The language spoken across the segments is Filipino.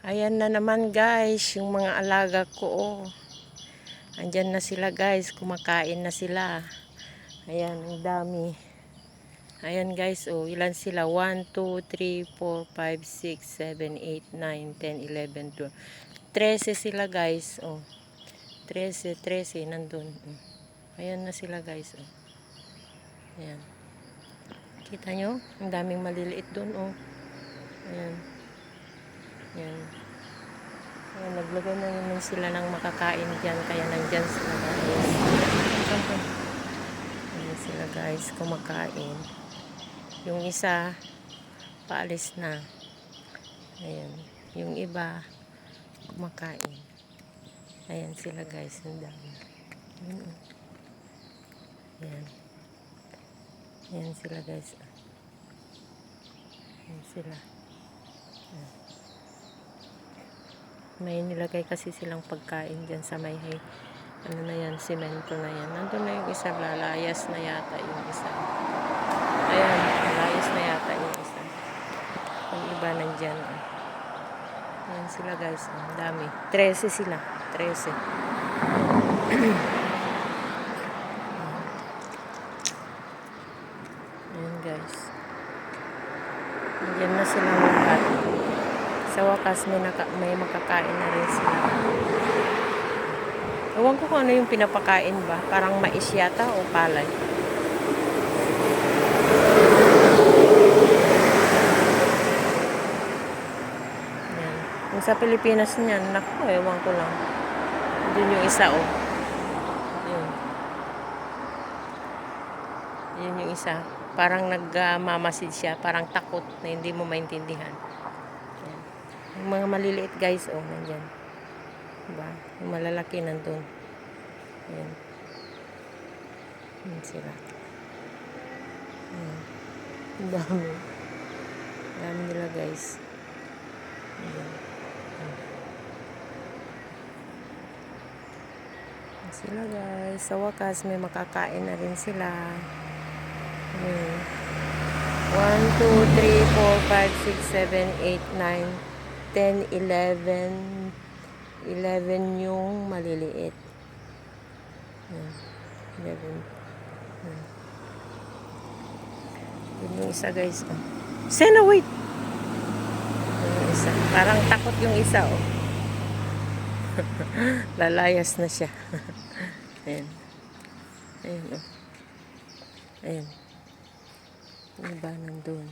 Ayan na naman guys, yung mga alaga ko. Oh. Andyan na sila guys, kumakain na sila. Ayan, ang dami. Ayan guys, oh, ilan sila? 1, 2, 3, 4, 5, 6, 7, 8, 9, 10, 11, 12. 13 sila guys. Oh. 13 nandun. Oh. Ayan na sila guys. Oh. Ayan. Kita nyo? Ang daming maliliit dun. Oh. Ayan. Ayan. Ayan, naglagay na naman sila ng makakain dyan. Kaya nandyan sila guys. Ayan sila guys, kumakain. Yung isa, paalis na. Ayan. Yung iba, kumakain. Ayan sila guys, ang dami. Ayan. Ayan sila guys. Ayan sila. Ayan. May nilagay kasi silang pagkain dyan sa may ano na yan, simento na yan. Nandun na yung isa, lalayas na yata yung isa. Ayan, lalayas na yata yung isa. Yung iba nandyan. Ayan sila guys, ang dami. 13 sila, 13. Ayan guys. Nandyan na sila lahat. Sa wakas may makakain na rin sila. Ewan ko kung ano yung pinapakain ba. Parang mais yata o palay. Ayan. Yung sa Pilipinas niyan, naku, ewan ko lang. Doon yung isa oh. Yun. Yun yung isa. Parang nagmamasid siya. Parang takot na hindi mo maintindihan. Ayan. Yung mga maliliit guys oh, nandyan. Diba? Yung malalaki nandun. Ayan. Ayan sila. Ayan. Ang dami. Ang dami nila guys. Ayan. Ayan sila guys. Sa wakas may makakain na rin sila. Ayan. 1, 2, 3, 4, 5, 6, 7, 8, 9, 10, 11. 11 yung maliliit. 11. Yun yung isa guys. Oh. Sena, wait! Yung isa. Parang takot yung isa oh. Lalayas na siya. Ayan. Ayan oh. Ayan. Yung iba nandun.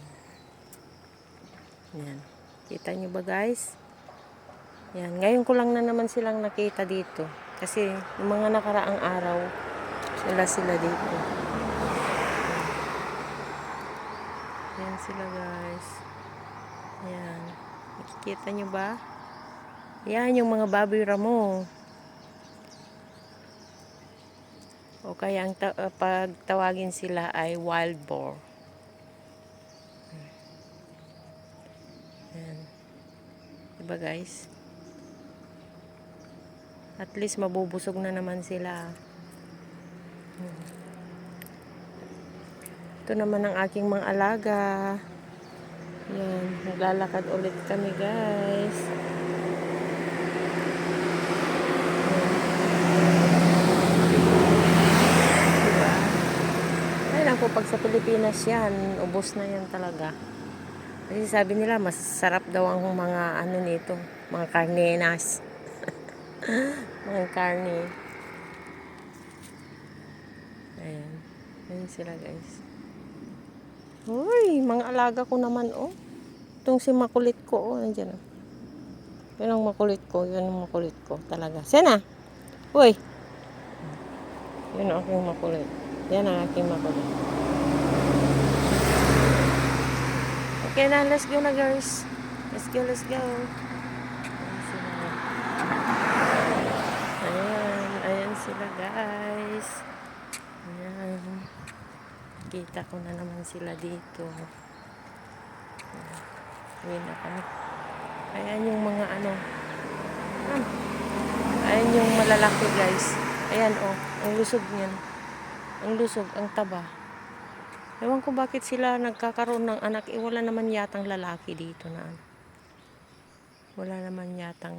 Ayan. Kita nyo ba guys? Yan, ngayon ko lang na naman silang nakita dito. Kasi yung mga nakaraang araw, sila dito. Yan sila guys. Yan. Nakikita nyo ba? Yan yung mga baboy ramo. O kaya ang pagtawagin sila ay wild boar. Yan. Diba guys? At least mabubusog na naman sila. Ito naman ang aking mga alaga. Yan, naglalakad ulit kami guys. Diba? Ay lang po, pag sa Pilipinas yan, ubos na yan talaga. Kasi sabi nila, masarap daw ang mga ano nito, mga karnenas. Mga karne. Ayan. Ayan sila guys. Uy, mga alaga ko naman oh. Itong si makulit ko oh, nandiyan oh. Yan ang makulit ko, yan ang makulit ko talaga. Sena? Uy. Yan ang aking makulit. Yan ang aking makulit. Okay na, let's go na guys. Let's go, let's go. Ayan sila guys. Ayan. Kita ko na naman sila dito. Ayan na kami. Ayan yung mga ano. Ayan yung malalaki guys. Ayan oh. Ang lusog niyan. Ang lusog, ang taba. Ewan ko bakit sila nagkakaroon ng anak. Wala naman yatang lalaki dito na ano. Wala naman yatang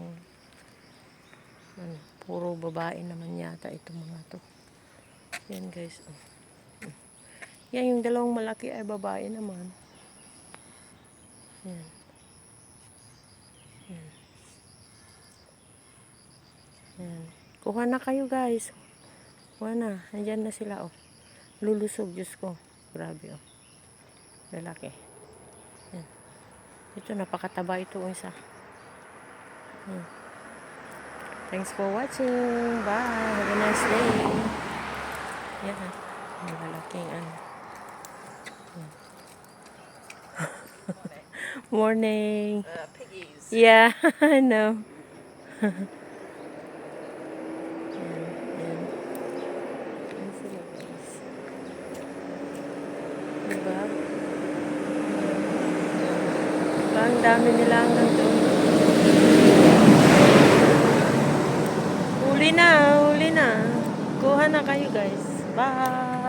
ano, puro babae naman yata itong mga to. Yan guys. Oh. Yan yung dalawang malaki ay babae naman. Yan. Yan. Yan. Kuha na kayo guys. Kuha na. Andyan na sila oh. Lulusog, Diyos ko. Grabe oh. Lalaki. Yan. Ito napakataba ito isa. Yan. Thanks for watching. Bye. Have a nice day. Yan ha. Ang lalaking ano. Yan. Morning. Piggies. Yeah, I know. Diba? Diba? Ang dami nila hanggang doon. Huli na, huli na. Kuha na kayo guys. Bye!